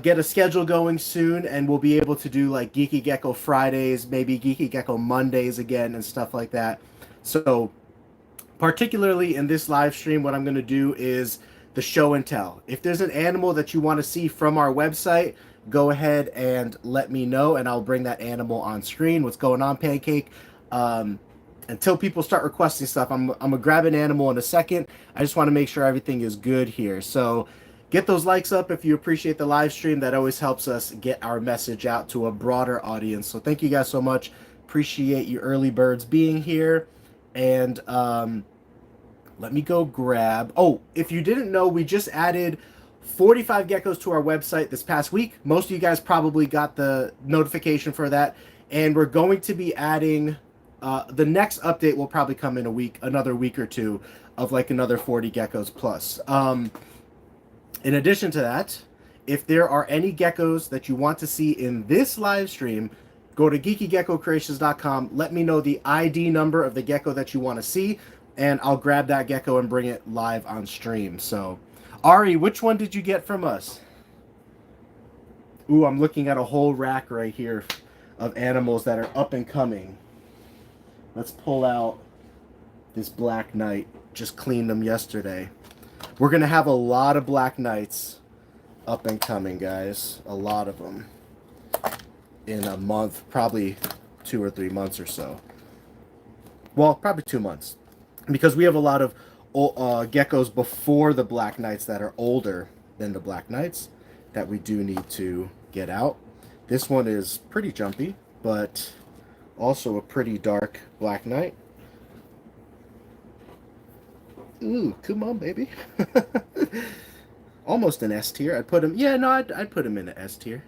get a schedule going soon, and we'll be able to do like Geeky Gecko Fridays, maybe Geeky Gecko Mondays again, and stuff like that. So, particularly in this live stream, what I'm going to do is the show and tell. If there's an animal that you want to see from our website, go ahead and let me know, and I'll bring that animal on screen. What's going on, Pancake? Until people start requesting stuff, I'm going to grab an animal in a second. I just want to make sure everything is good here. So get those likes up if you appreciate the live stream. That always helps us get our message out to a broader audience. So thank you guys so much. Appreciate you early birds being here. And let me go grab... Oh, if you didn't know, we just added 45 geckos to our website this past week. Most of you guys probably got the notification for that. And we're going to be adding... the next update will probably come in a week, another week or two, of like another 40 geckos plus. In addition to that, if there are any geckos that you want to see in this live stream, go to geekygeckocreations.com. Let me know the ID number of the gecko that you want to see, and I'll grab that gecko and bring it live on stream. So, Ari, which one did you get from us? Ooh, I'm looking at a whole rack right here of animals that are up and coming. Let's pull out this Black Knight. Just cleaned them yesterday. We're going to have a lot of Black Knights up and coming, guys. A lot of them. In a month, probably 2 or 3 months or so. Well, probably 2 months. Because we have a lot of geckos before the Black Knights that are older than the Black Knights that we do need to get out. This one is pretty jumpy, but also a pretty dark Black Knight. Ooh, come on, baby. Almost an S tier. I'd put him... Yeah, no, I'd put him in an S tier.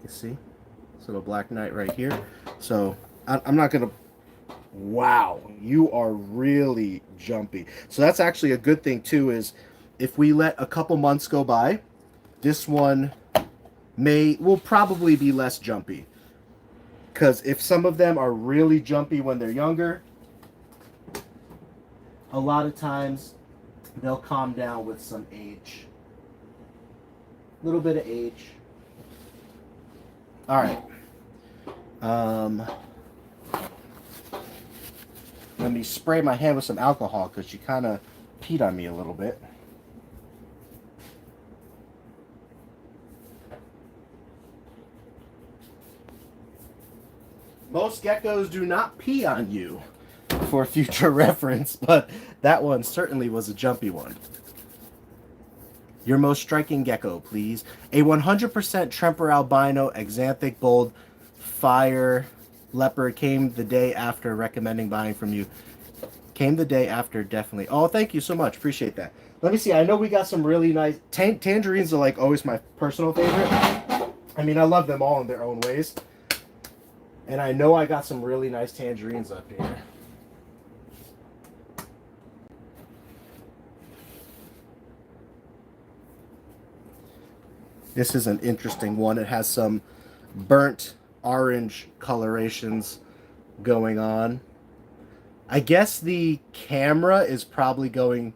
You see? So the Black Knight right here. So, I'm not going to... Wow, you are really jumpy. So that's actually a good thing, too, is if we let a couple months go by, this one will probably be less jumpy. Because if some of them are really jumpy when they're younger, a lot of times they'll calm down with some age. A little bit of age. All right. Let me spray my hand with some alcohol because she kind of peed on me a little bit. Most geckos do not pee on you, for future reference, but that one certainly was a jumpy one. Your most striking gecko, please. A 100% Tremper albino, axanthic bold, fire leopard. Came the day after recommending buying from you. Came the day after, definitely. Oh, thank you so much. Appreciate that. Let me see. I know we got some really nice... Tangerines are like always my personal favorite. I mean, I love them all in their own ways. And I know I got some really nice tangerines up here. This is an interesting one. It has some burnt orange colorations going on. I guess the camera is probably going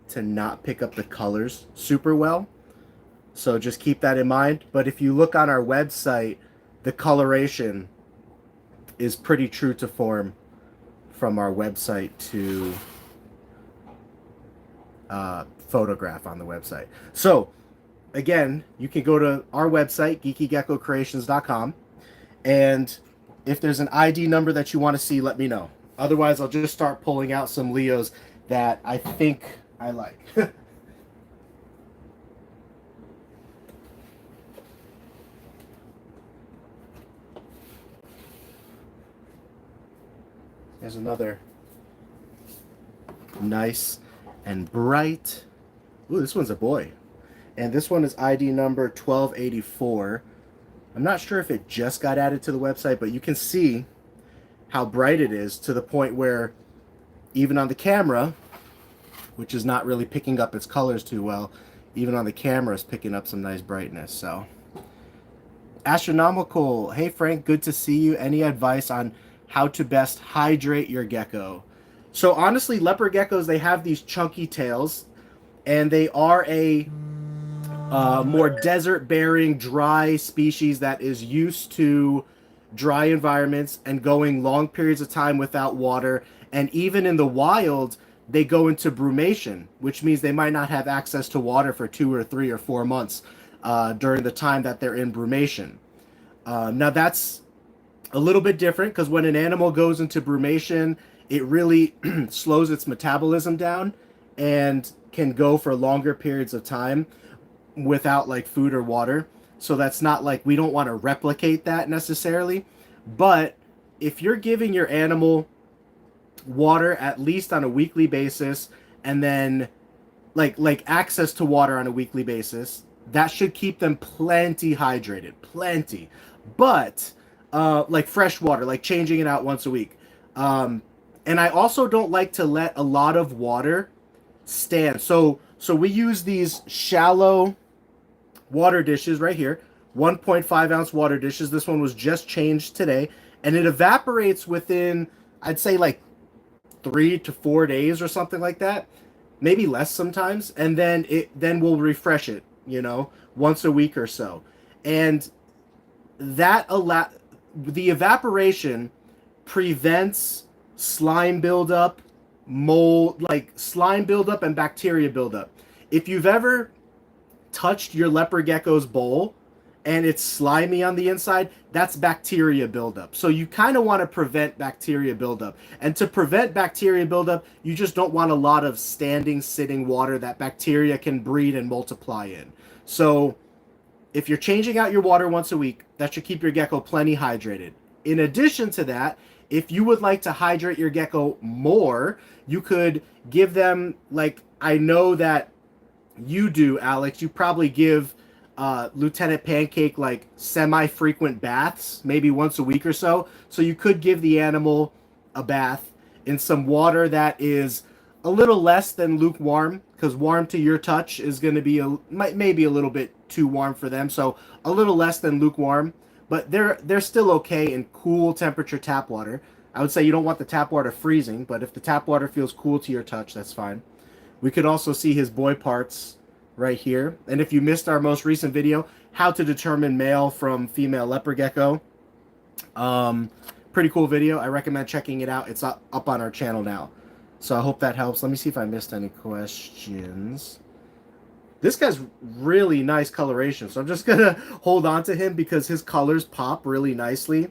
to not pick up the colors super well. So just keep that in mind. But if you look on our website, the coloration is pretty true to form from our website to photograph on the website. So again, you can go to our website, geekygeckocreations.com, and if there's an ID number that you want to see, let me know. Otherwise, I'll just start pulling out some Leos that I think I like. There's another nice and bright. Ooh, this one's a boy. And this one is ID number 1284. I'm not sure if it just got added to the website, but you can see how bright it is to the point where even on the camera, which is not really picking up its colors too well, even on the camera is picking up some nice brightness. So, Astronomical. Hey Frank, good to see you. Any advice on how to best hydrate your gecko? So honestly, leopard geckos, they have these chunky tails, and they are a more desert-bearing, dry species that is used to dry environments and going long periods of time without water. And even in the wild, they go into brumation, which means they might not have access to water for 2 or 3 or 4 months during the time that they're in brumation. Now that's a little bit different because when an animal goes into brumation, it really slows its metabolism down and can go for longer periods of time without like food or water. So that's not like we don't want to replicate that necessarily. But if you're giving your animal water at least on a weekly basis and then like access to water on a weekly basis, that should keep them plenty hydrated, plenty. But like fresh water, like changing it out once a week. And I also don't like to let a lot of water stand. So we use these shallow water dishes right here, 1.5 ounce water dishes. This one was just changed today, and it evaporates within, I'd say, like 3 to 4 days or something like that, maybe less sometimes. And then we'll refresh it, once a week or so. And the evaporation prevents slime buildup, mold, like slime buildup and bacteria buildup. If you've ever touched your leopard gecko's bowl and it's slimy on the inside, that's bacteria buildup. So you kind of want to prevent bacteria buildup. And to prevent bacteria buildup, you just don't want a lot of standing, sitting water that bacteria can breed and multiply in. So if you're changing out your water once a week, that should keep your gecko plenty hydrated. In addition to that, if you would like to hydrate your gecko more, you could give them, like I know that you do, Alex, you probably give Lieutenant Pancake like semi-frequent baths, maybe once a week or so. So you could give the animal a bath in some water that is a little less than lukewarm, because warm to your touch is going to be maybe a little bit too warm for them. So a little less than lukewarm, but they're still okay in cool temperature tap water. I would say you don't want the tap water freezing, but if the tap water feels cool to your touch, that's fine. We could also see his boy parts right here. And if you missed our most recent video, how to determine male from female leopard gecko, pretty cool video. I recommend checking it out. It's up on our channel now. So I hope that helps. Let me see if I missed any questions. This guy's really nice coloration, so I'm just going to hold on to him because his colors pop really nicely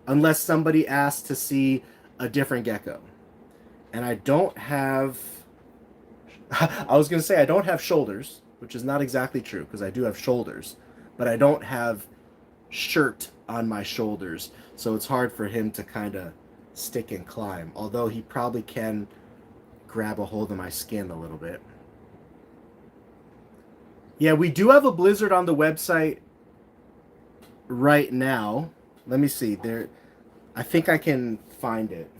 unless somebody asks to see a different gecko. And I don't have... I was going to say I don't have shoulders, which is not exactly true because I do have shoulders, but I don't have shirt on my shoulders, so it's hard for him to kind of stick and climb, although he probably can grab a hold of my skin a little bit. Yeah, we do have a blizzard on the website right now. Let me see. I think I can find it.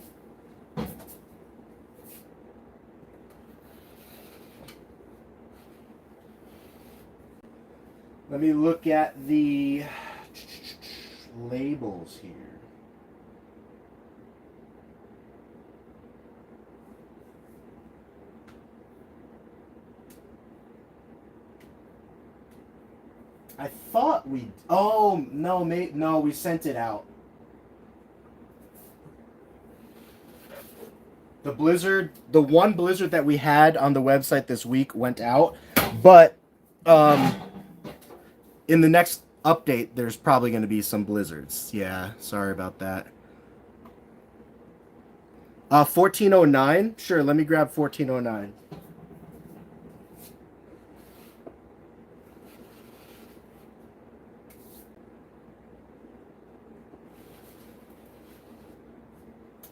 Let me look at the labels here. I thought we... Oh, no, no, we sent it out. The blizzard, the one blizzard that we had on the website this week went out, but in the next update, there's probably going to be some blizzards. Yeah, sorry about that. 1409? Sure, let me grab 1409.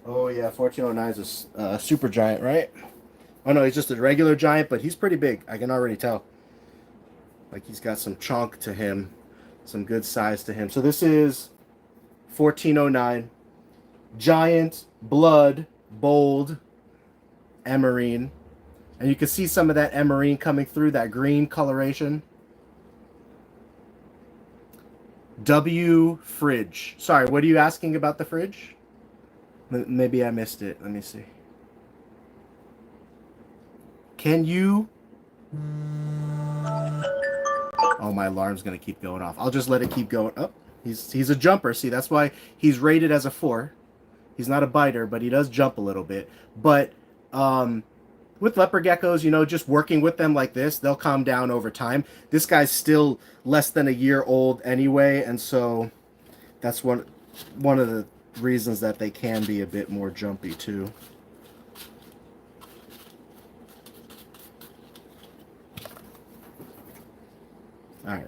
Oh yeah, 1409 is a super giant, right? Oh no, he's just a regular giant, but he's pretty big. I can already tell. Like he's got some chunk to him, some good size to him. So this is 1409. Giant, blood, bold, emerine. And you can see some of that emerine coming through, that green coloration. W fridge. Sorry, what are you asking about the fridge? Maybe I missed it. Let me see. Can you... Oh, my alarm's gonna keep going off. I'll just let it keep going. Oh, he's a jumper. See, that's why he's rated as a 4. He's not a biter, but he does jump a little bit. But with leopard geckos, you know, just working with them like this, they'll calm down over time. This guy's still less than a year old anyway, and so that's one of the reasons that they can be a bit more jumpy too. All right.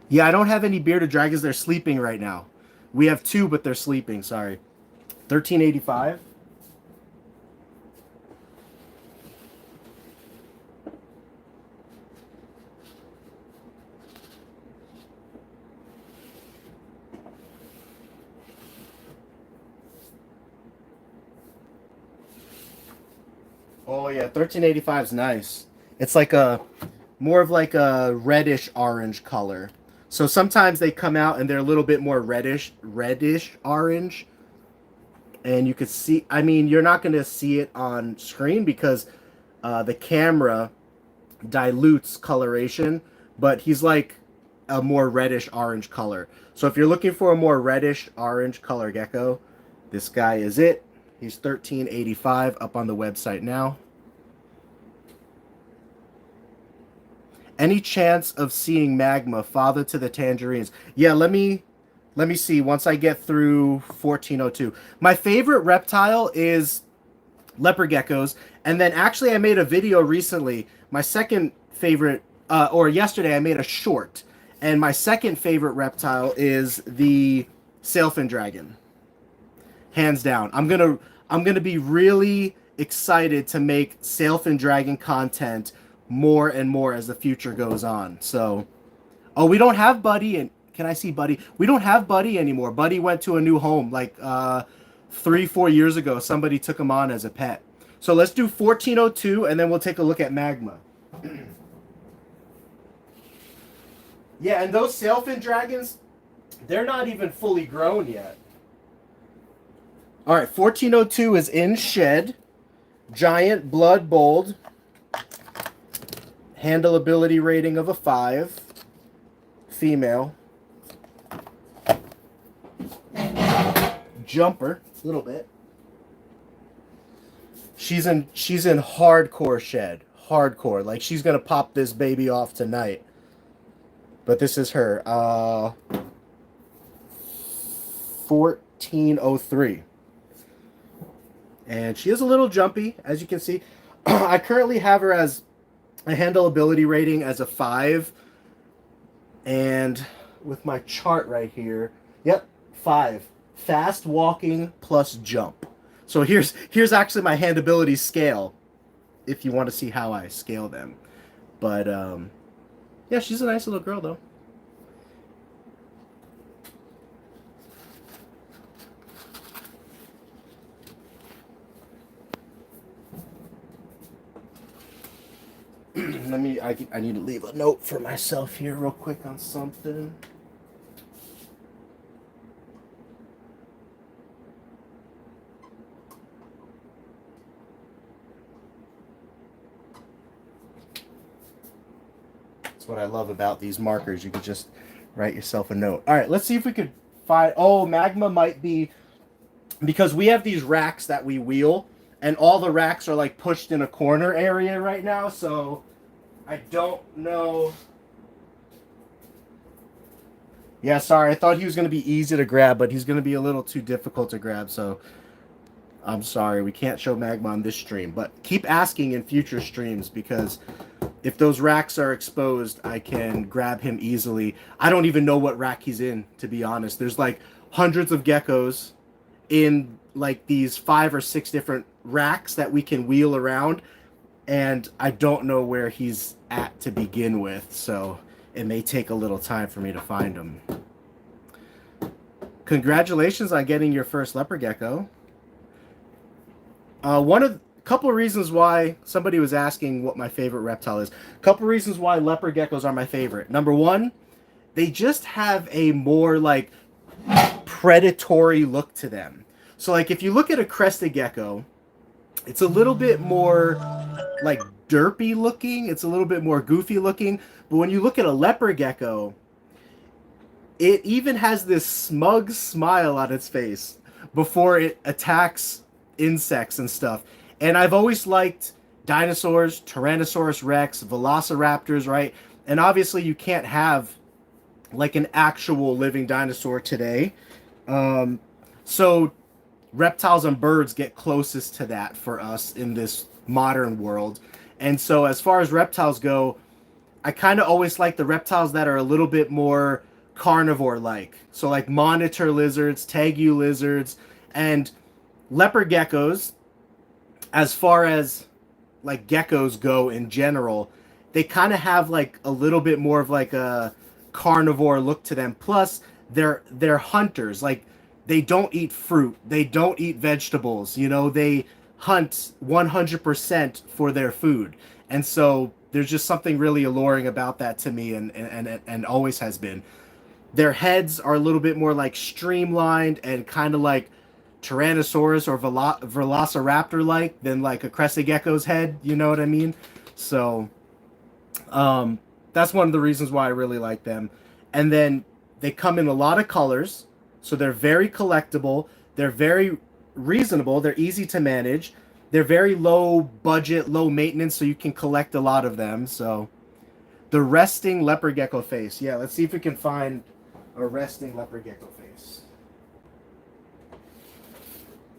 Yeah, I don't have any bearded dragons. They're sleeping right now. We have 2, but they're sleeping. Sorry. 1385. Oh yeah, 1385 is nice. It's like a more of like a reddish orange color. So sometimes they come out and they're a little bit more reddish orange. And you could see, I mean, you're not going to see it on screen because the camera dilutes coloration, but he's like a more reddish orange color. So if you're looking for a more reddish orange color gecko, this guy is it. He's 1385 up on the website now. Any chance of seeing Magma, father to the tangerines? Yeah, let me see once I get through 1402. My favorite reptile is leopard geckos, and then actually I made a video recently. My second favorite, or yesterday I made a short, and my second favorite reptile is the sailfin dragon. Hands down. I'm gonna be really excited to make sailfin dragon content more and more as the future goes on. So, oh, we don't have Buddy, and can I see Buddy? We don't have Buddy anymore. Buddy went to a new home like 3-4 years ago. Somebody took him on as a pet. So let's do 1402, and then we'll take a look at Magma. Yeah, and those sailfin dragons, they're not even fully grown yet. All right, 1402 is in shed. Giant, blood bold. Handleability rating of a 5. Female. Jumper, a little bit. She's in hardcore shed. Hardcore. Like, she's gonna pop this baby off tonight. But this is her. 1403. And she is a little jumpy, as you can see. I currently have her as a handleability rating as a 5. And with my chart right here, yep, 5. Fast walking plus jump. So here's actually my handability scale, if you want to see how I scale them. But yeah, she's a nice little girl though. I need to leave a note for myself here real quick on something. That's what I love about these markers. You can just write yourself a note. All right, let's see if we could find... Oh, Magma might be... Because we have these racks that we wheel, and all the racks are like pushed in a corner area right now, so I don't know. Yeah, sorry, I thought he was going to be easy to grab, but he's going to be a little too difficult to grab, so I'm sorry, we can't show Magma on this stream. But keep asking in future streams, because if those racks are exposed, I can grab him easily. I don't even know what rack he's in, to be honest. There's like hundreds of geckos in like these 5 or 6 different racks that we can wheel around, and I don't know where he's at to begin with, so it may take a little time for me to find him. Congratulations on getting your first leopard gecko. Couple of reasons why somebody was asking what my favorite reptile is. Couple reasons why leopard geckos are my favorite. Number one, they just have a more like predatory look to them. So like if you look at a crested gecko, it's a little bit more like derpy looking. It's a little bit more goofy looking. But when you look at a leopard gecko, it even has this smug smile on its face before it attacks insects and stuff. And I've always liked dinosaurs, Tyrannosaurus Rex, Velociraptors, right? And obviously you can't have like an actual living dinosaur today. So reptiles and birds get closest to that for us in this modern world. And so as far as reptiles go, I kind of always like the reptiles that are a little bit more carnivore-like. So like monitor lizards, tegu lizards, and leopard geckos, as far as like geckos go in general, they kind of have like a little bit more of like a carnivore look to them. Plus, they're hunters. Like, they don't eat fruit. They don't eat vegetables. You know, they hunt 100% for their food. And so there's just something really alluring about that to me, and always has been. Their heads are a little bit more like streamlined and kind of like Tyrannosaurus or Velociraptor like than like a crested gecko's head. You know what I mean? So that's one of the reasons why I really like them. And then they come in a lot of colors, so they're very collectible. They're very reasonable. They're easy to manage. They're very low budget, low maintenance, so you can collect a lot of them. So the resting leopard gecko face. Yeah, let's see if we can find a resting leopard gecko face.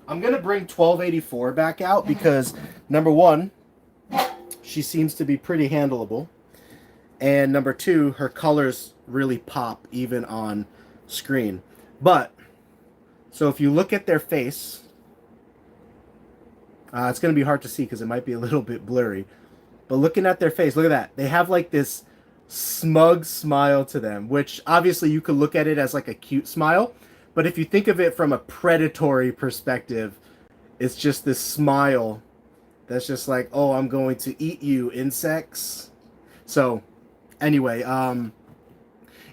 I'm going to bring 1284 back out because, number one, she seems to be pretty handleable. And number two, her colors really pop even on screen. But, so if you look at their face, it's going to be hard to see because it might be a little bit blurry. But looking at their face, look at that. They have like this smug smile to them, which obviously you could look at it as like a cute smile. But if you think of it from a predatory perspective, it's just this smile that's just like, oh, I'm going to eat you, insects. So anyway,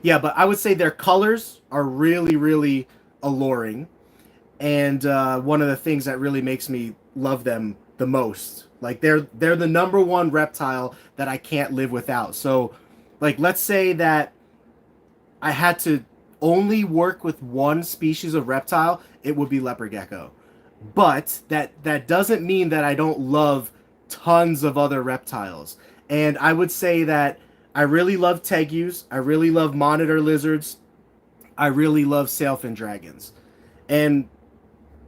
yeah, but I would say their colors are really, really alluring. And one of the things that really makes me love them the most. Like, they're the number one reptile that I can't live without. So, like, let's say that I had to only work with one species of reptile, it would be leopard gecko. But that doesn't mean that I don't love tons of other reptiles. And I would say that I really love tegus. I really love monitor lizards. I really love sailfin dragons. And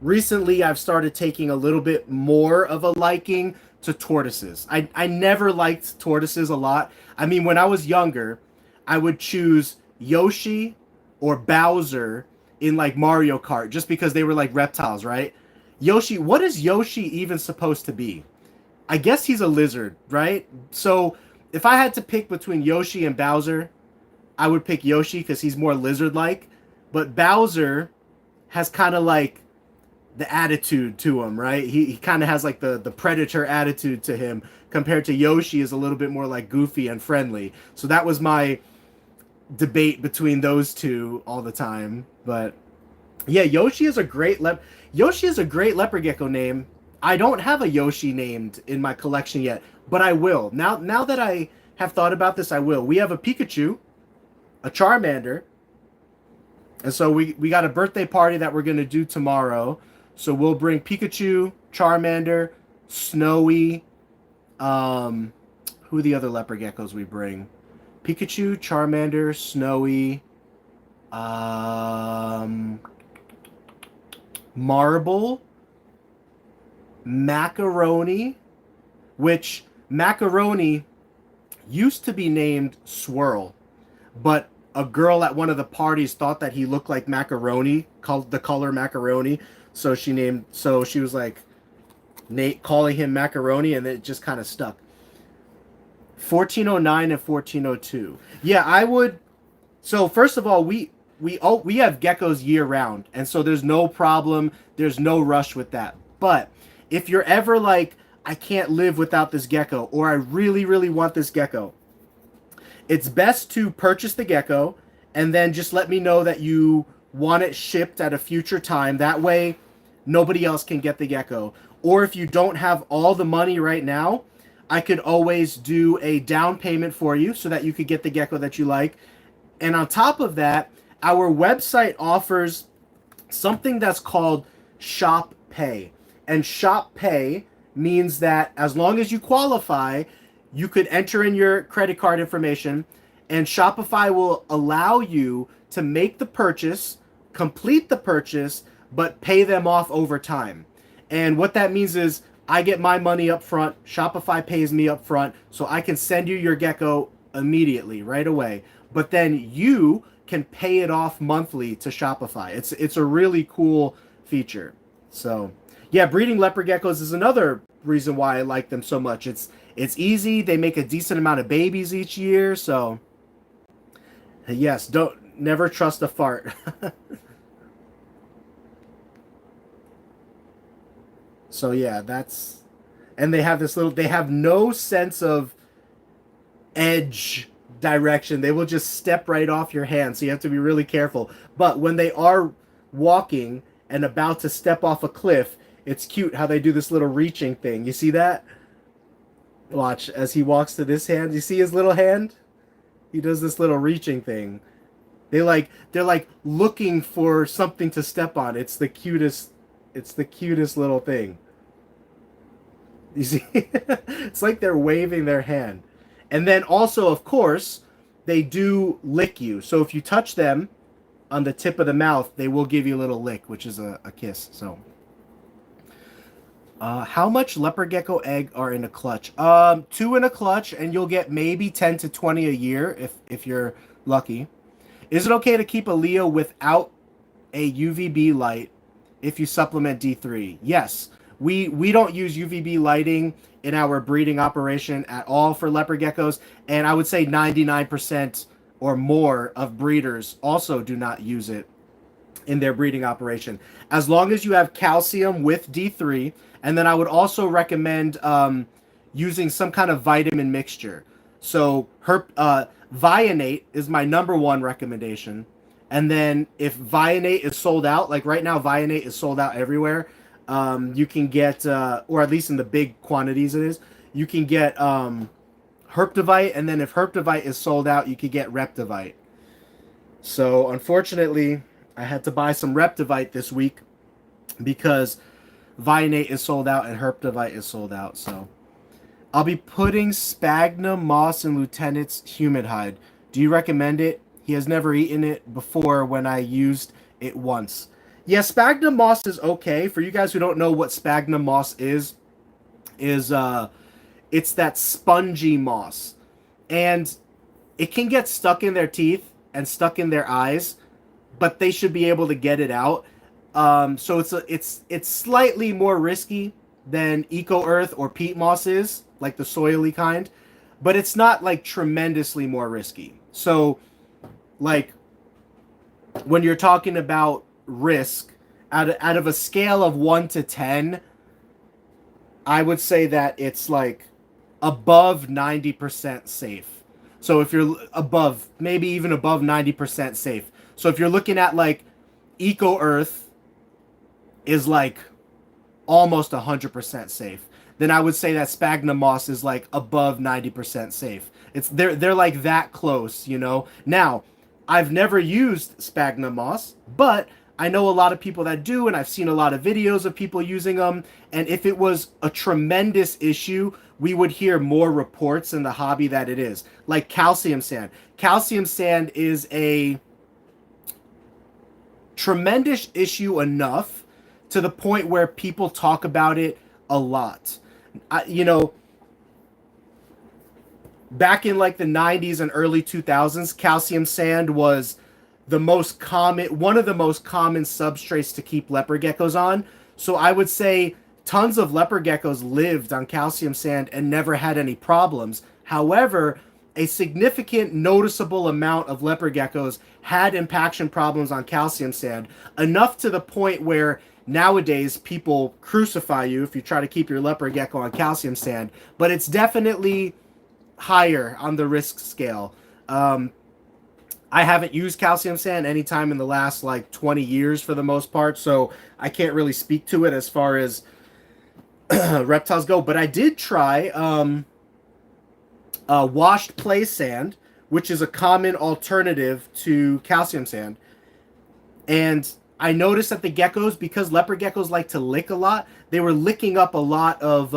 recently I've started taking a little bit more of a liking to tortoises. I never liked tortoises a lot. I mean, when I was younger, I would choose Yoshi or Bowser in like Mario Kart just because they were like reptiles, right? Yoshi, what is Yoshi even supposed to be? I guess he's a lizard, right? So if I had to pick between Yoshi and Bowser, I would pick Yoshi because he's more lizard-like. But Bowser has kind of like the attitude to him, right? He kind of has like the predator attitude to him, compared to Yoshi is a little bit more like goofy and friendly. So that was my debate between those two all the time. But yeah, Yoshi is a great leopard gecko name. I don't have a Yoshi named in my collection yet, but I will. Now that I have thought about this, I will. We have a Pikachu, a Charmander, and so we got a birthday party that we're going to do tomorrow. So we'll bring Pikachu, Charmander, Snowy, who are the other leopard geckos we bring? Pikachu, Charmander, Snowy, Marble, Macaroni, which Macaroni used to be named Swirl, but a girl at one of the parties thought that he looked like macaroni, called the color macaroni, so she was like calling him Macaroni, and it just kind of stuck. 1409 and 1402. Yeah, I would. So first of all, we have geckos year round, and so there's no problem. There's no rush with that. But if you're ever like, I can't live without this gecko, or I really, really want this gecko, it's best to purchase the gecko and then just let me know that you want it shipped at a future time. That way, nobody else can get the gecko. Or if you don't have all the money right now, I could always do a down payment for you so that you could get the gecko that you like. And on top of that, our website offers something that's called Shop Pay. And Shop Pay means that as long as you qualify, you could enter in your credit card information, and Shopify will allow you to make the purchase, complete the purchase, but pay them off over time. And what that means is I get my money up front, Shopify pays me up front, so I can send you your gecko immediately, right away. But then you can pay it off monthly to Shopify. It's a really cool feature. So yeah, breeding leopard geckos is another reason why I like them so much. It's easy. They make a decent amount of babies each year. So yes, don't never trust a fart. So yeah, that's, and they have this little, they have no sense of edge direction. They will just step right off your hand. So you have to be really careful. But when they are walking and about to step off a cliff, it's cute how they do this little reaching thing. You see that? Watch as he walks to this hand. You see his little hand? He does this little reaching thing. They're like looking for something to step on. It's the cutest little thing. You see? It's like they're waving their hand. And then also, of course, they do lick you. So if you touch them on the tip of the mouth, they will give you a little lick, which is a kiss. So how much leopard gecko egg are in a clutch? 2 in a clutch, and you'll get maybe 10 to 20 a year if you're lucky. Is it okay to keep a Leo without a UVB light if you supplement D3? Yes. We don't use UVB lighting in our breeding operation at all for leopard geckos, and I would say 99% or more of breeders also do not use it in their breeding operation. As long as you have calcium with D3, and then I would also recommend using some kind of vitamin mixture. So Vionate is my #1 recommendation. And then if Vionate is sold out, like right now Vionate is sold out everywhere, you can get, or at least in the big quantities it is, you can get Herptivite, and then if Herptivite is sold out, you could get Reptivite. So unfortunately, I had to buy some Reptivite this week because Vionate is sold out and Herptivite is sold out. So I'll be putting sphagnum moss in Lieutenant's humid hide. Do you recommend it? He has never eaten it before when I used it once. Yeah, sphagnum moss is okay. For you guys who don't know what sphagnum moss is it's that spongy moss. And it can get stuck in their teeth and stuck in their eyes, but they should be able to get it out. So it's slightly more risky than Eco Earth or peat moss is, like the soily kind, but it's not like tremendously more risky. So like when you're talking about risk, out of a scale of 1 to 10, I would say that it's like above 90% safe. So if you're above, maybe even above 90% safe. So if you're looking at like Eco Earth is like almost 100% safe, then I would say that sphagnum moss is like above 90% safe. They're like that close, you know. Now, I've never used sphagnum moss, but I know a lot of people that do, and I've seen a lot of videos of people using them. And if it was a tremendous issue, we would hear more reports in the hobby that it is. Like calcium sand. Calcium sand is a tremendous issue enough to the point where people talk about it a lot. You know, back in like the 90s and early 2000s, calcium sand was the most common, one of the most common substrates to keep leopard geckos on. So I would say tons of leopard geckos lived on calcium sand and never had any problems. However, a significant noticeable amount of leopard geckos had impaction problems on calcium sand, enough to the point where nowadays people crucify you if you try to keep your leopard gecko on calcium sand. But it's definitely higher on the risk scale. I haven't used calcium sand anytime in the last like 20 years for the most part, so I can't really speak to it as far as reptiles go. But I did try washed play sand, which is a common alternative to calcium sand. And I noticed that the geckos, because leopard geckos like to lick a lot, they were licking up a lot of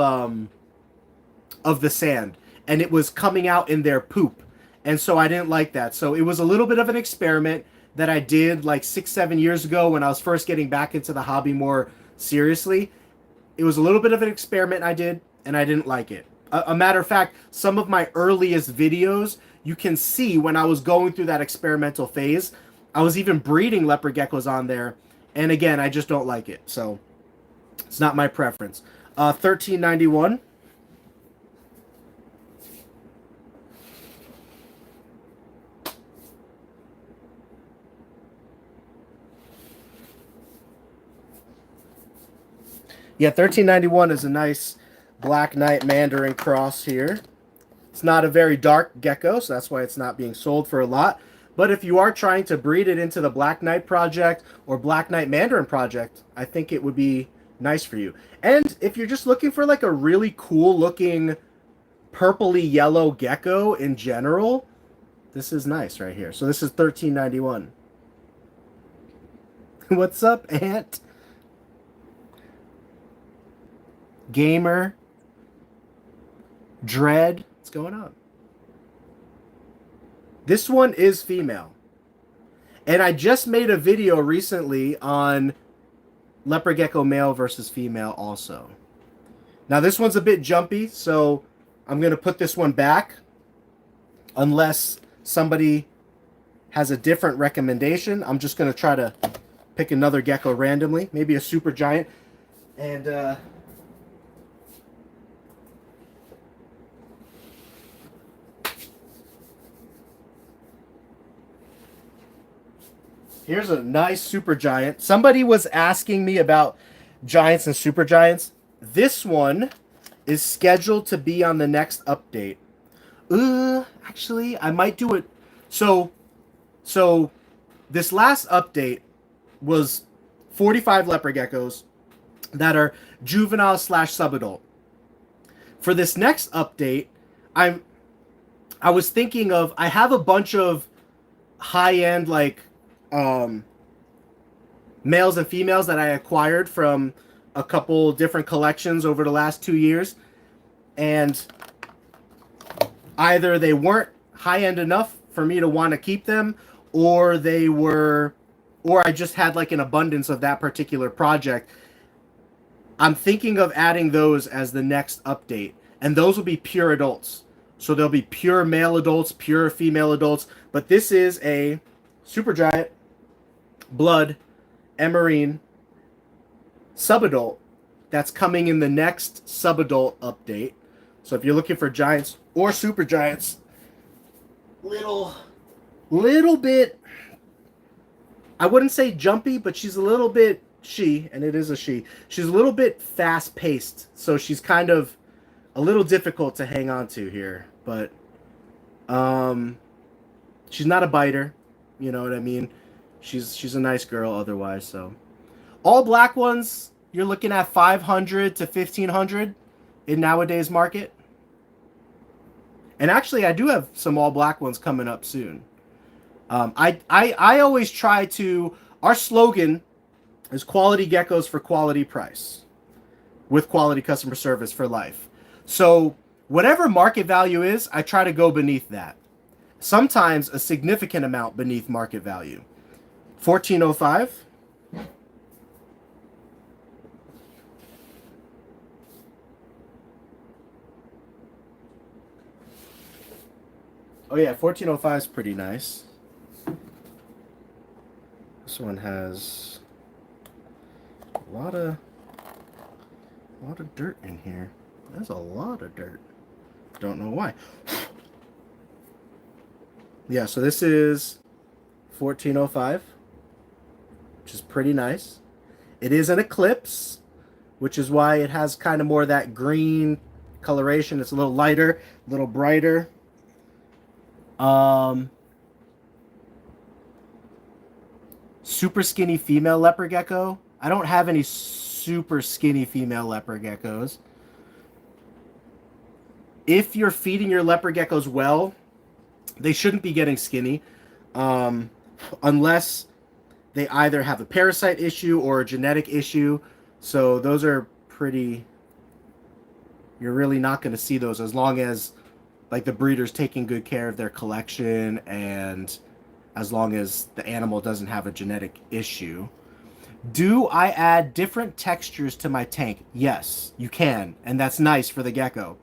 the sand, and it was coming out in their poop. And so I didn't like that. So it was a little bit of an experiment that I did like 6-7 years ago when I was first getting back into the hobby more seriously. It was a little bit of an experiment I did, and I didn't like it. A matter of fact, some of my earliest videos, you can see when I was going through that experimental phase, I was even breeding leopard geckos on there. And again, I just don't like it. So it's not my preference. $13.91. Yeah, $13.91 is a nice Black Knight Mandarin cross here. It's not a very dark gecko, so that's why it's not being sold for a lot. But if you are trying to breed it into the Black Knight project or Black Knight Mandarin project, I think it would be nice for you. And if you're just looking for like a really cool looking purpley yellow gecko in general, this is nice right here. So this is $13.91. What's up, Ant? Gamer, Dread, what's going on? This one is female. And I just made a video recently on leopard gecko male versus female also. Now this one's a bit jumpy, so I'm going to put this one back unless somebody has a different recommendation. I'm just going to try to pick another gecko randomly, maybe a super giant. And here's a nice super giant. Somebody was asking me about giants and super giants. This one is scheduled to be on the next update. Actually, I might do it. So this last update was 45 leopard geckos that are juvenile / subadult. For this next update, I was thinking of, I have a bunch of high-end like males and females that I acquired from a couple different collections over the last 2 years, and either they weren't high-end enough for me to want to keep them, or I just had like an abundance of that particular project. I'm thinking of adding those as the next update, and those will be pure adults. So there'll be pure male adults, pure female adults, but this is a super giant blood emerine subadult that's coming in the next subadult update. So if you're looking for giants or super giants, little bit, I wouldn't say jumpy, but she's a little bit, and it is a she, she's a little bit fast paced, so she's kind of a little difficult to hang on to here, but she's not a biter, you know what I mean? She's a nice girl otherwise. So all black ones, you're looking at 500 to 1500 in nowadays market. And actually, I do have some all black ones coming up soon. I always try to, our slogan is quality geckos for quality price with quality customer service for life. So whatever market value is, I try to go beneath that. Sometimes a significant amount beneath market value. $14.05. Oh yeah, $14.05 is pretty nice. This one has a lot of dirt in here. There's a lot of dirt. Don't know why. Yeah, so this is $14.05, which is pretty nice. It is an eclipse, which is why it has kind of more of that green coloration. It's a little lighter, a little brighter. Super skinny female leopard gecko. I don't have any super skinny female leopard geckos. if you're feeding your leopard geckos well, they shouldn't be getting skinny, unless they either have a parasite issue or a genetic issue. So those are pretty... You're really not going to see those as long as like the breeder's taking good care of their collection and as long as the animal doesn't have a genetic issue. Do I add different textures to my tank? Yes, you can, and that's nice for the gecko.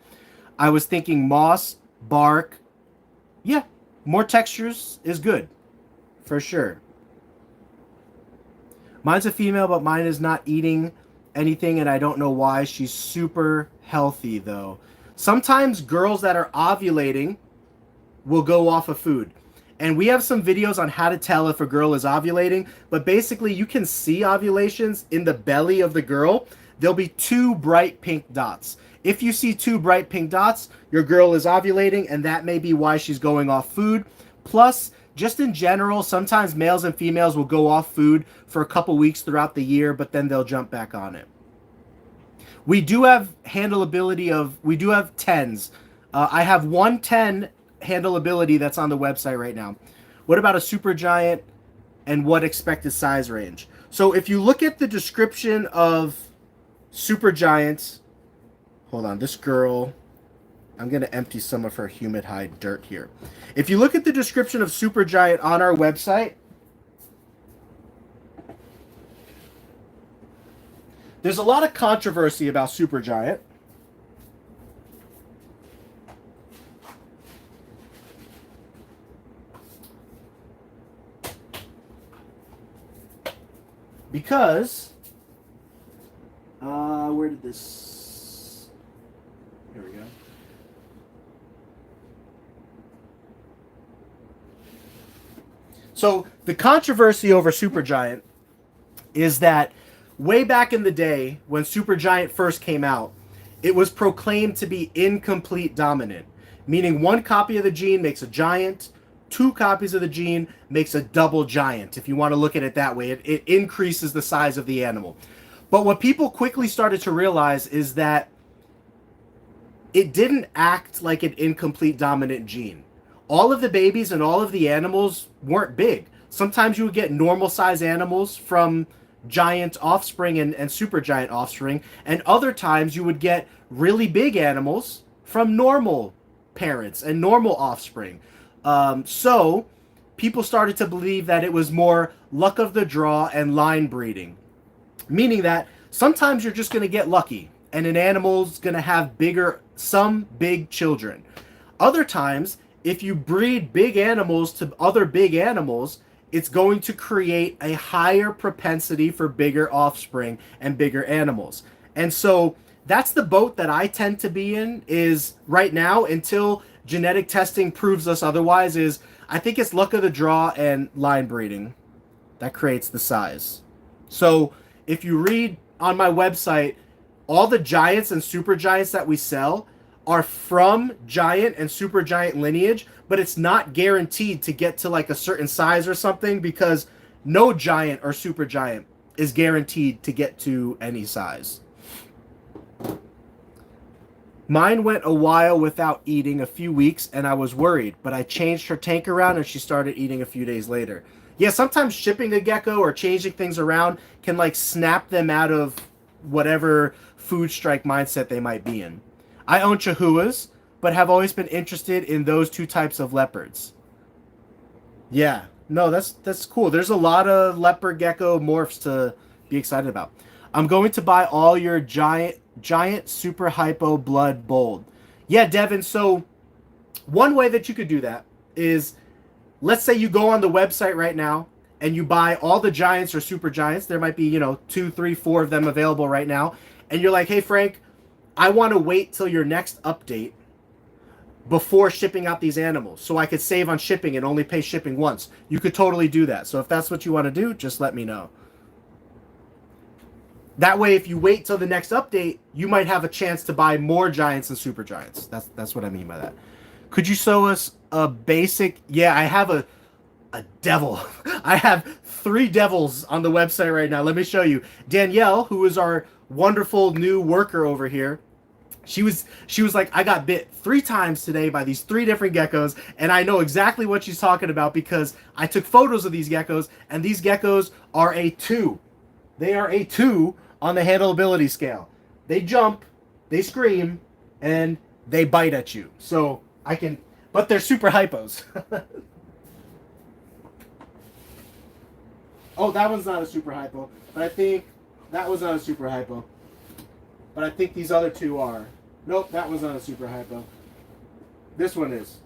I was thinking moss, bark. Yeah, more textures is good, for sure. Mine's a female, but mine is not eating anything, and I don't know why. She's super healthy, though. Sometimes girls that are ovulating will go off of food. And we have some videos on how to tell if a girl is ovulating, but basically you can see ovulations in the belly of the girl. There'll be 2 bright pink dots. If you see 2 bright pink dots, your girl is ovulating, and that may be why she's going off food. Plus, just in general, sometimes males and females will go off food for a couple weeks throughout the year, but then they'll jump back on it. We do have handleability of, we do have 10s. I have 110 handleability that's on the website right now. What about a super giant and what expected size range? So if you look at the description of super giants, hold on, this girl, I'm going to empty some of her humid hide dirt here. If you look at the description of super giant on our website, there's a lot of controversy about super giant. Because, where did this, here we go. So the controversy over Supergiant is that way back in the day when Supergiant first came out, it was proclaimed to be incomplete dominant, meaning 1 copy of the gene makes a giant, 2 copies of the gene makes a double giant, if you want to look at it that way. It increases the size of the animal. But what people quickly started to realize is that it didn't act like an incomplete dominant gene. All of the babies and all of the animals weren't big. Sometimes you would get normal size animals from giant offspring and super giant offspring, and other times you would get really big animals from normal parents and normal offspring. So people started to believe that it was more luck of the draw and line breeding, meaning that sometimes you're just going to get lucky and an animal's going to have some big children. Other times, if you breed big animals to other big animals, it's going to create a higher propensity for bigger offspring and bigger animals. And so that's the boat that I tend to be in, is right now, until genetic testing proves us otherwise, is I think it's luck of the draw and line breeding that creates the size. So if you read on my website, all the giants and super giants that we sell are from giant and super giant lineage, but it's not guaranteed to get to like a certain size or something, because no giant or super giant is guaranteed to get to any size. Mine went a while without eating, a few weeks, and I was worried, but I changed her tank around and she started eating a few days later. Yeah, sometimes shipping a gecko or changing things around can like snap them out of whatever food strike mindset they might be in. I own Chihuahuas, but have always been interested in those 2 types of leopards. Yeah, no, that's cool. There's a lot of leopard gecko morphs to be excited about. I'm going to buy all your giant super hypo blood bold. Yeah, Devin, so one way that you could do that is, let's say you go on the website right now and you buy all the giants or super giants. There might be, 2, 3, 4 of them available right now. And you're like, hey, Frank, I want to wait till your next update before shipping out these animals so I could save on shipping and only pay shipping once. You could totally do that. So if that's what you want to do, just let me know. That way, if you wait till the next update, you might have a chance to buy more giants and super giants. That's what I mean by that. Could you show us a basic? Yeah, I have a devil. I have 3 devils on the website right now. Let me show you. Danielle, who is our wonderful new worker over here, She was like, I got bit 3 times today by these 3 different geckos, and I know exactly what she's talking about because I took photos of these geckos, and these geckos are a 2. They are a 2 on the handleability scale. They jump, they scream, and they bite at you. So I can, but they're super hypos. Oh, that one's not a super hypo, but I think that was not a super hypo. But I think these other 2 are. Nope, that one's not a super hypo. This one is.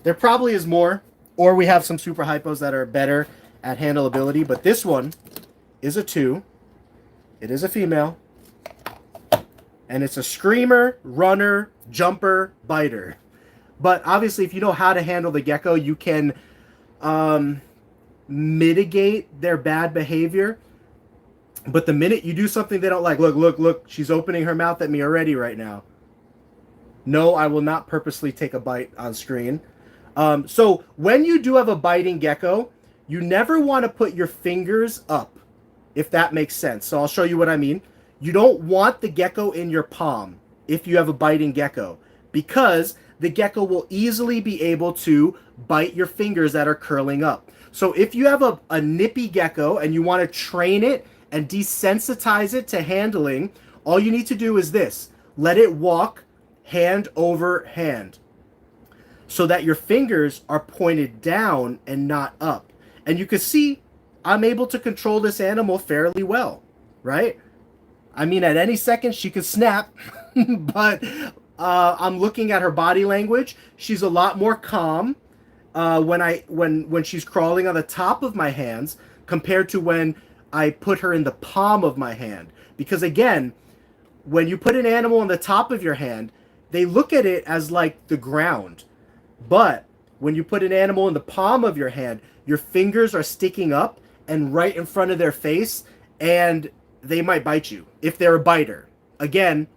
There probably is more, or we have some super hypos that are better at handleability, but this one is a 2. It is a female. And it's a screamer, runner, jumper, biter. But obviously, if you know how to handle the gecko, you can mitigate their bad behavior. But the minute you do something they don't like, look, she's opening her mouth at me already right now. No, I will not purposely take a bite on screen. So when you do have a biting gecko, you never want to put your fingers up, if that makes sense. So I'll show you what I mean. You don't want the gecko in your palm if you have a biting gecko, because the gecko will easily be able to bite your fingers that are curling up. So if you have a nippy gecko and you want to train it and desensitize it to handling, all you need to do is this. Let it walk hand over hand so that your fingers are pointed down and not up. And you can see I'm able to control this animal fairly well, right? I mean, at any second she could snap, but I'm looking at her body language. She's a lot more calm when she's crawling on the top of my hands compared to when I put her in the palm of my hand. Because again, when you put an animal on the top of your hand, they look at it as like the ground. But when you put an animal in the palm of your hand, your fingers are sticking up and right in front of their face, and they might bite you if they're a biter. Again,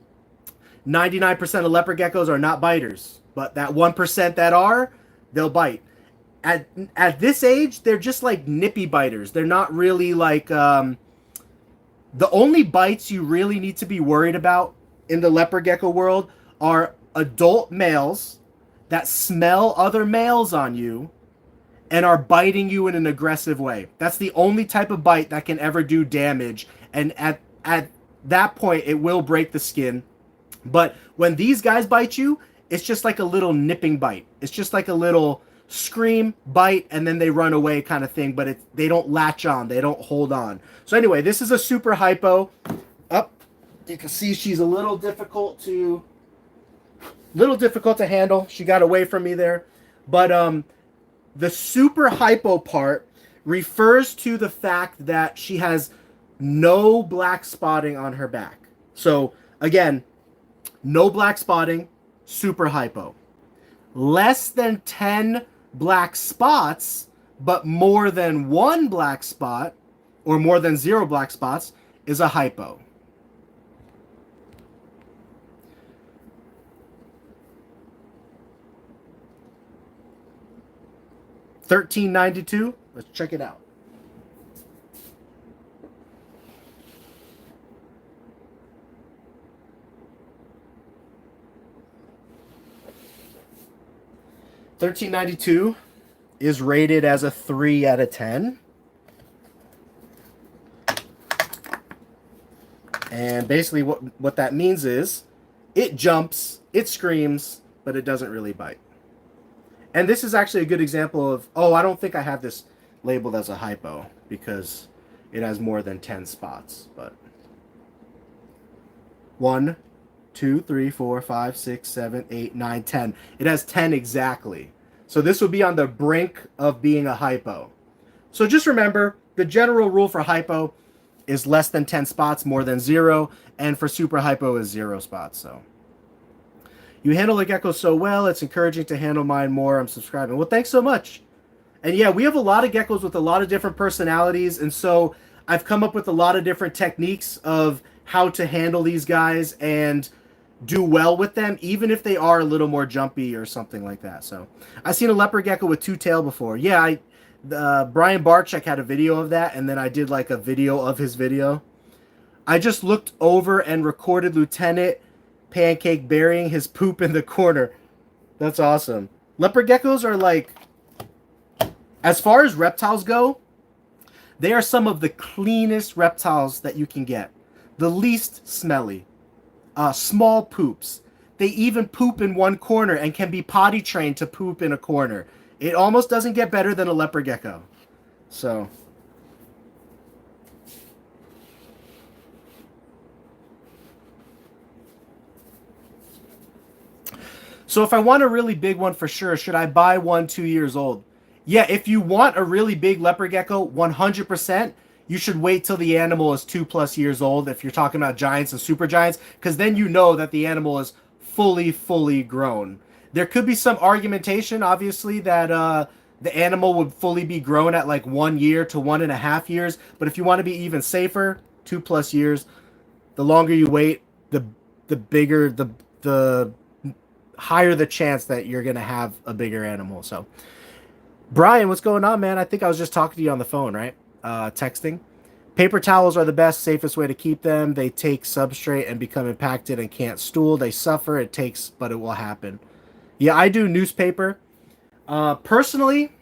99% of leopard geckos are not biters, but that 1% that are, they'll bite. At this age, they're just like nippy biters. They're not really like... the only bites you really need to be worried about in the leopard gecko world are adult males that smell other males on you and are biting you in an aggressive way. That's the only type of bite that can ever do damage. And at that point, it will break the skin. But when these guys bite you, it's just like a little nipping bite. It's just like a little scream, bite, and then they run away kind of thing, but they don't latch on, they don't hold on. So anyway, this is a super hypo. Up, you can see she's a little difficult to handle. She got away from me there. But the super hypo part refers to the fact that she has no black spotting on her back. So again, no black spotting, super hypo. Less than 10 black spots, but more than 1 black spot, or more than 0 black spots, is a hypo. $13.92. Let's check it out. $13.92 is rated as a 3 out of 10. And basically what that means is it jumps, it screams, but it doesn't really bite. And this is actually a good example of, oh, I don't think I have this labeled as a hypo because it has more than 10 spots. But 1, 2, 3, 4, 5, 6, 7, 8, 9, 10. It has 10 exactly. So this would be on the brink of being a hypo. So just remember, the general rule for hypo is less than 10 spots, more than 0. And for super hypo is 0 spots. So you handle the gecko so well, it's encouraging to handle mine more. I'm subscribing. Well, thanks so much. And yeah, we have a lot of geckos with a lot of different personalities. And so I've come up with a lot of different techniques of how to handle these guys and do well with them, even if they are a little more jumpy or something like that. So I've seen a leopard gecko with 2 tail before. Yeah, Brian Barczyk had a video of that, and then I did like a video of his video. I just looked over and recorded Lieutenant pancake burying his poop in the corner. That's awesome. Leopard geckos are like, as far as reptiles go, they are some of the cleanest reptiles that you can get. The least smelly. Small poops. They even poop in one corner and can be potty trained to poop in a corner. It almost doesn't get better than a leopard gecko. So if I want a really big one for sure, should I buy one 2 years old? Yeah, if you want a really big leopard gecko, 100%, you should wait till the animal is 2+ years old if you're talking about giants and super giants, because then you know that the animal is fully grown. There could be some argumentation, obviously, that the animal would fully be grown at like 1 year to 1.5 years, but if you want to be even safer, 2+ years. The longer you wait, the bigger, the higher the chance that you're going to have a bigger animal. So, Brian, what's going on, man? I think I was just talking to you on the phone, right? Texting. Paper towels are the best, safest way to keep them. They take substrate and become impacted and can't stool. They suffer. It takes, but it will happen. Yeah, I do newspaper. Personally,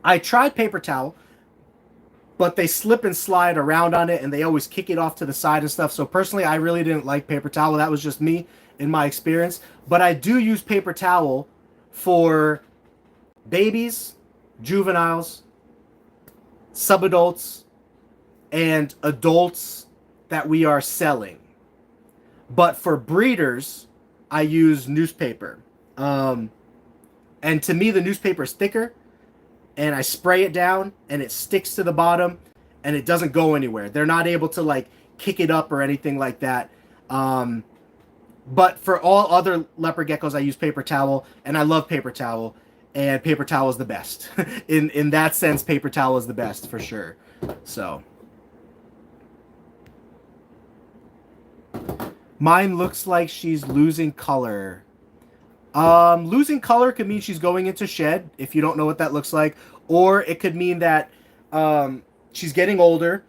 I tried paper towel, but they slip and slide around on it, and they always kick it off to the side and stuff. So personally, I really didn't like paper towel. That was just me in my experience. But I do use paper towel for babies, juveniles, subadults, and adults that we are selling. But for breeders, I use newspaper. And to me, the newspaper is thicker, and I spray it down, and it sticks to the bottom, and it doesn't go anywhere. They're not able to like kick it up or anything like that. But for all other leopard geckos, I use paper towel, and I love paper towel, and paper towel is the best. in that sense, paper towel is the best for sure. So mine looks like she's losing color. Losing color could mean she's going into shed, if you don't know what that looks like, or it could mean that she's getting older,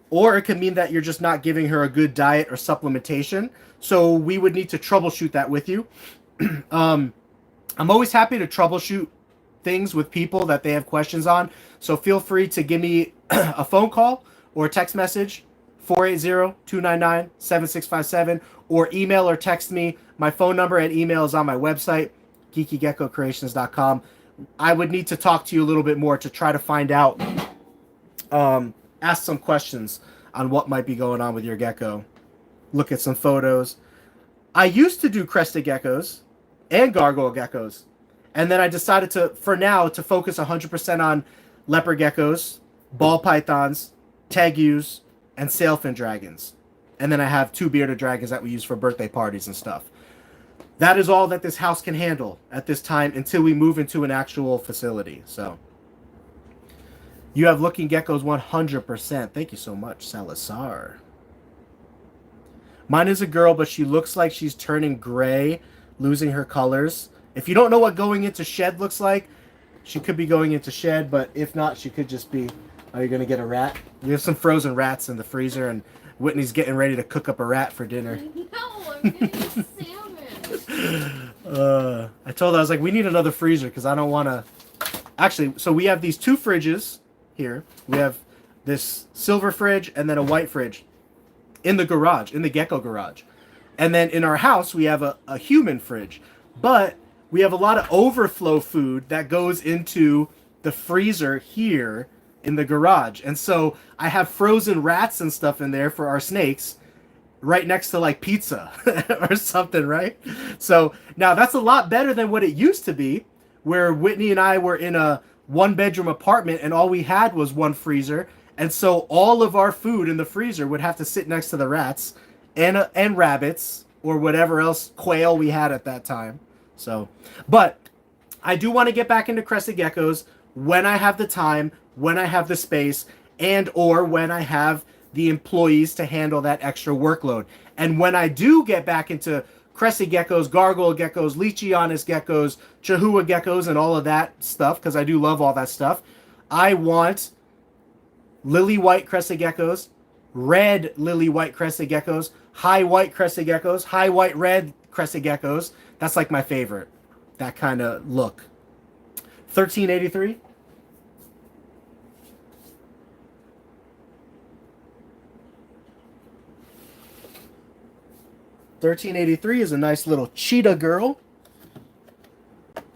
or it could mean that you're just not giving her a good diet or supplementation. So we would need to troubleshoot that with you. I'm always happy to troubleshoot things with people that they have questions on. So feel free to give me a phone call or a text message, 480-299-7657, or email or text me. My phone number and email is on my website, geekygeckocreations.com. I would need to talk to you a little bit more to try to find out, ask some questions on what might be going on with your gecko. Look at some photos. I used to do crested geckos and gargoyle geckos. And then I decided to, for now, to focus 100% on leopard geckos, ball pythons, tegus, and sailfin dragons. And then I have 2 bearded dragons that we use for birthday parties and stuff. That is all that this house can handle at this time until we move into an actual facility. So you have looking geckos 100%. Thank you so much, Salazar. Mine is a girl, but she looks like she's turning gray, losing her colors. If you don't know what going into shed looks like, she could be going into shed, but if not, she could just be, are you going to get a rat? We have some frozen rats in the freezer, and Whitney's getting ready to cook up a rat for dinner. No, I'm getting salmon. I told her, I was like, we need another freezer, because I don't want to... Actually, so we have these 2 fridges here. We have this silver fridge and then a white fridge in the garage, in the gecko garage. And then in our house, we have a human fridge. But we have a lot of overflow food that goes into the freezer here in the garage. And so I have frozen rats and stuff in there for our snakes right next to like pizza or something, right? So now that's a lot better than what it used to be, where Whitney and I were in a 1-bedroom apartment and all we had was 1 freezer. And so all of our food in the freezer would have to sit next to the rats and rabbits or whatever else, quail we had at that time. So, but I do want to get back into crested geckos when I have the time, when I have the space, and or when I have the employees to handle that extra workload. And when I do get back into crested geckos, gargoyle geckos, leachianus geckos, chihuahua geckos, and all of that stuff, because I do love all that stuff, I want lily white crested geckos, red lily white crested geckos, high white crested geckos, high white red crested geckos. That's like my favorite. That kind of look. 1383. $13.83 is a nice little cheetah girl.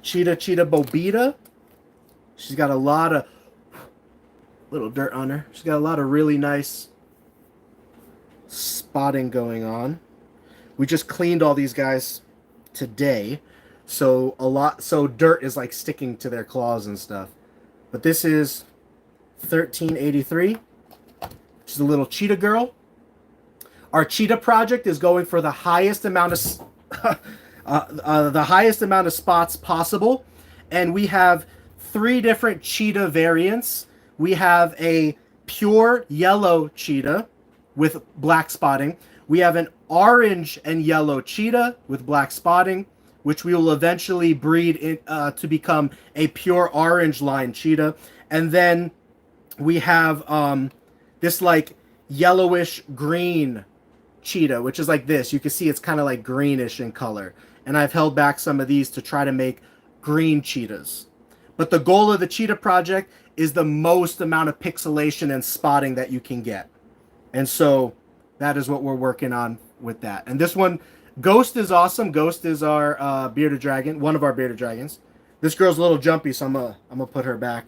Cheetah Bobita. She's got a lot of little dirt on her. She's got a lot of really nice spotting going on. We just cleaned all these guys today, so dirt is like sticking to their claws and stuff. But this is 1383. She's a little cheetah girl. Our cheetah project is going for the highest amount of spots possible, and we have 3 different cheetah variants. We have a pure yellow cheetah with black spotting. We have an orange and yellow cheetah with black spotting, which we will eventually breed to become a pure orange line cheetah. And then we have this like yellowish green cheetah, which is like this. You can see it's kind of like greenish in color. And I've held back some of these to try to make green cheetahs. But the goal of the cheetah project is the most amount of pixelation and spotting that you can get. And so that is what we're working on with that. And this one, Ghost is awesome. Ghost is our bearded dragon, one of our bearded dragons. This girl's a little jumpy, so I'm gonna put her back.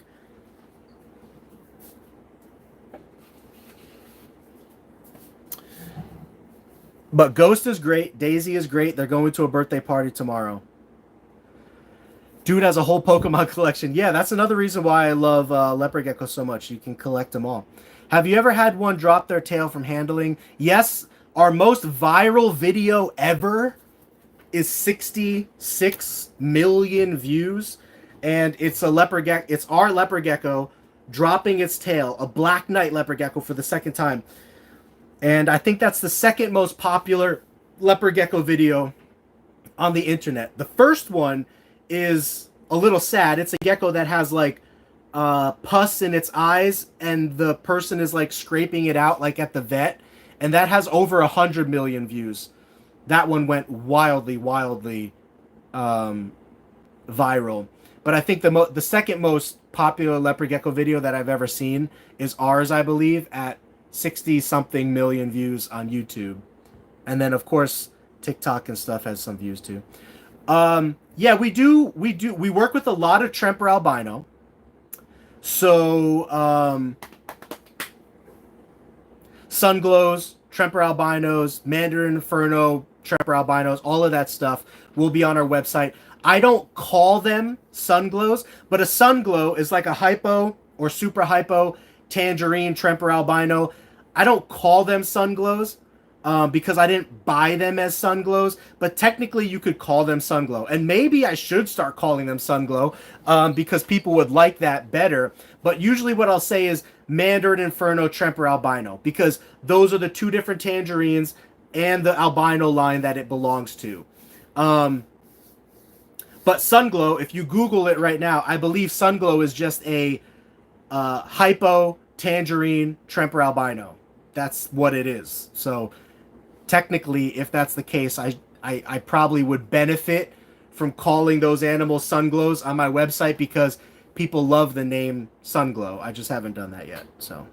But Ghost is great. Daisy is great. They're going to a birthday party tomorrow. Dude has a whole Pokemon collection. Yeah, that's another reason why I love Leopard Gecko so much. You can collect them all. Have you ever had one drop their tail from handling? Yes. Our most viral video ever is 66 million views. And it's a leopard gecko. It's our leopard gecko dropping its tail. A Black Knight leopard gecko for the second time. And I think that's the second most popular leopard gecko video on the internet. The first one is a little sad. It's a gecko that has like pus in its eyes, and the person is like scraping it out like at the vet, and that has over 100 million views. That one went wildly viral. But I think the second most popular leopard gecko video that I've ever seen is ours, I believe, at 60-something million views on YouTube. And then, of course, TikTok and stuff has some views, too. Yeah, we work with a lot of Tremper albino. So, Sunglows, Tremper albinos, Mandarin Inferno, Tremper albinos, all of that stuff will be on our website. I don't call them Sunglows, but a Sunglow is like a hypo or super hypo tangerine Tremper albino. I don't call them Sunglows because I didn't buy them as Sunglows, but technically you could call them Sunglow. And maybe I should start calling them Sunglow because people would like that better. But usually what I'll say is Mandarin Inferno Tremper albino, because those are the 2 different tangerines and the albino line that it belongs to. But Sunglow, if you Google it right now, I believe Sunglow is just a hypo tangerine Tremper albino. That's what it is. So technically, if that's the case, I probably would benefit from calling those animals Sunglows on my website because people love the name Sunglow. I just haven't done that yet. So,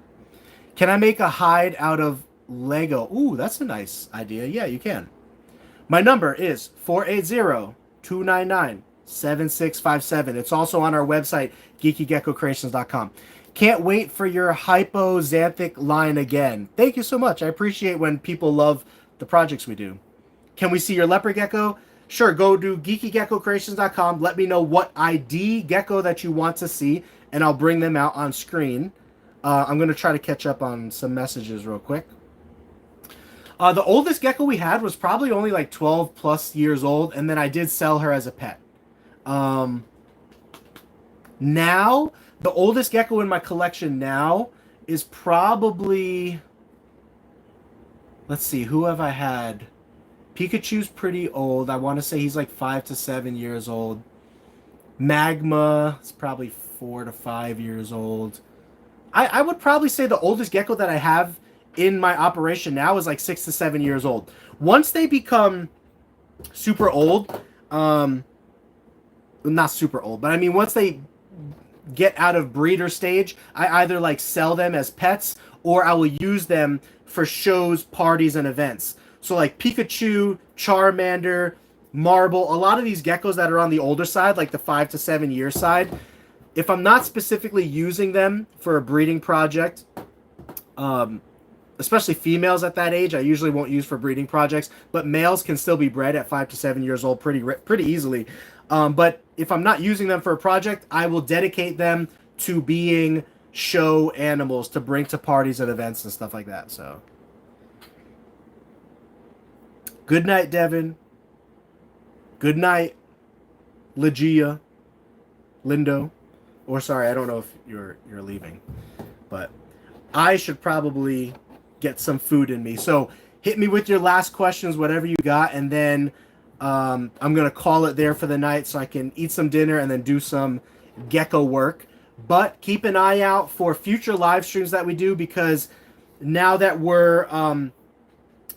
can I make a hide out of Lego? Ooh, that's a nice idea. Yeah, you can. My number is 480-299-7657. It's also on our website, geekygeckocreations.com. Can't wait for your hypoxanthic line again. Thank you so much. I appreciate when people love the projects we do. Can we see your leopard gecko? Sure, go to geekygeckocreations.com. Let me know what ID gecko that you want to see, and I'll bring them out on screen. I'm going to try to catch up on some messages real quick. The oldest gecko we had was probably only like 12 plus years old, and then I did sell her as a pet. Now, the oldest gecko in my collection now is probably... Let's see, who have I had? Pikachu's pretty old. I want to say he's like 5 to 7 years old. Magma is probably 4 to 5 years old. I would probably say the oldest gecko that I have in my operation now is like 6 to 7 years old. Once they become super old, not super old, but I mean once they get out of breeder stage, I either like sell them as pets or I will use them for shows, parties, and events. So like Pikachu, Charmander, Marble, a lot of these geckos that are on the older side, like the 5 to 7 year side, if I'm not specifically using them for a breeding project, especially females at that age, I usually won't use for breeding projects, but males can still be bred at 5 to 7 years old pretty easily. But if I'm not using them for a project, I will dedicate them to being show animals to bring to parties and events and stuff like that. So, good night, Devin. Good night, Legia, Lindo. Or sorry, I don't know if you're leaving, but I should probably get some food in me. So hit me with your last questions, whatever you got, and then I'm gonna call it there for the night so I can eat some dinner and then do some gecko work. But keep an eye out for future live streams that we do, because now that we're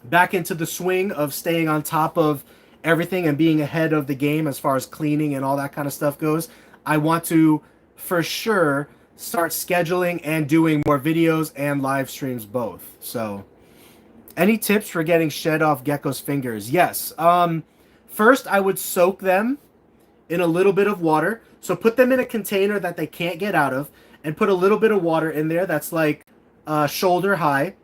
back into the swing of staying on top of everything and being ahead of the game as far as cleaning and all that kind of stuff goes, I want to for sure start scheduling and doing more videos and live streams both. So any tips for getting shed off geckos' fingers? Yes. First, I would soak them in a little bit of water. So put them in a container that they can't get out of and put a little bit of water in there that's like shoulder high.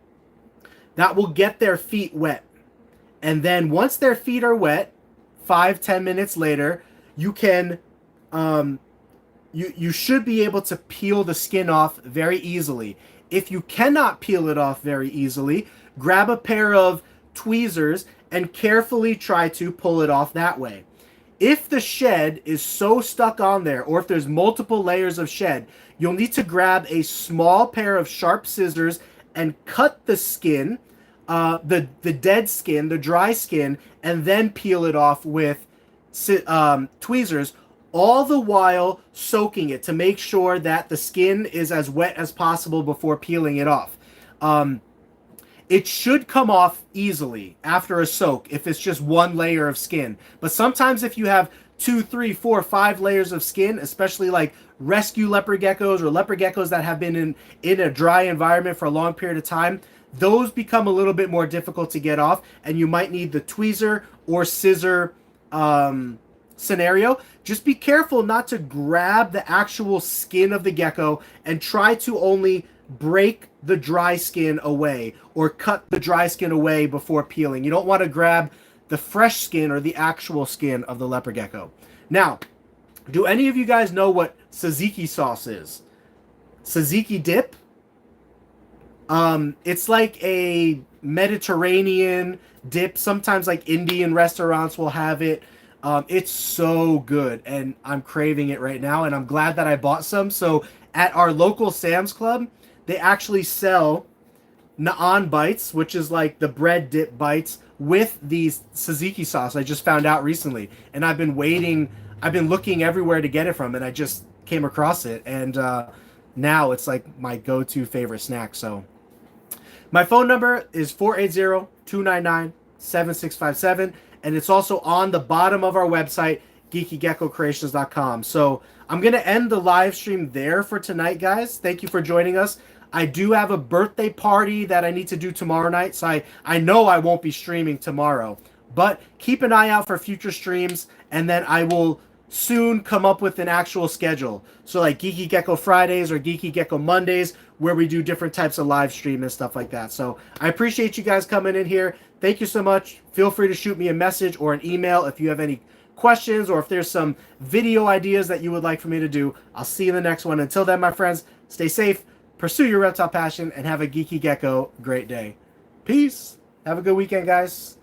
That will get their feet wet. And then once their feet are wet, 5-10 minutes later, you can you should be able to peel the skin off very easily. If you cannot peel it off very easily, grab a pair of tweezers and carefully try to pull it off that way. If the shed is so stuck on there, or if there's multiple layers of shed, you'll need to grab a small pair of sharp scissors and cut the skin, the dead skin, the dry skin, and then peel it off with tweezers, all the while soaking it to make sure that the skin is as wet as possible before peeling it off. It should come off easily after a soak if it's just one layer of skin. But sometimes if you have 2, 3, 4, 5 layers of skin, especially like rescue leopard geckos or leopard geckos that have been in a dry environment for a long period of time, those become a little bit more difficult to get off, and you might need the tweezer or scissor scenario. Just be careful not to grab the actual skin of the gecko and try to only break the dry skin away or cut the dry skin away before peeling. You don't want to grab the fresh skin or the actual skin of the leopard gecko. Now, do any of you guys know what tzatziki sauce is? Tzatziki dip? It's like a Mediterranean dip. Sometimes like Indian restaurants will have it. It's so good, and I'm craving it right now, and I'm glad that I bought some. So at our local Sam's Club, they actually sell naan bites, which is like the bread dip bites, with these tzatziki sauce. I just found out recently, and I've been looking everywhere to get it from, and I just came across it, and now it's like my go-to favorite snack. So my phone number is 480-299-7657. And it's also on the bottom of our website, geekygeckocreations.com. So I'm going to end the live stream there for tonight, guys. Thank you for joining us. I do have a birthday party that I need to do tomorrow night, so I know I won't be streaming tomorrow. But keep an eye out for future streams, and then I will soon come up with an actual schedule. So like Geeky Gecko Fridays or Geeky Gecko Mondays, where we do different types of live stream and stuff like that. So I appreciate you guys coming in here. Thank you so much. Feel free to shoot me a message or an email if you have any questions, or if there's some video ideas that you would like for me to do. I'll see you in the next one. Until then, my friends, stay safe, pursue your reptile passion, and have a Geeky Gecko great day. Peace. Have a good weekend, guys.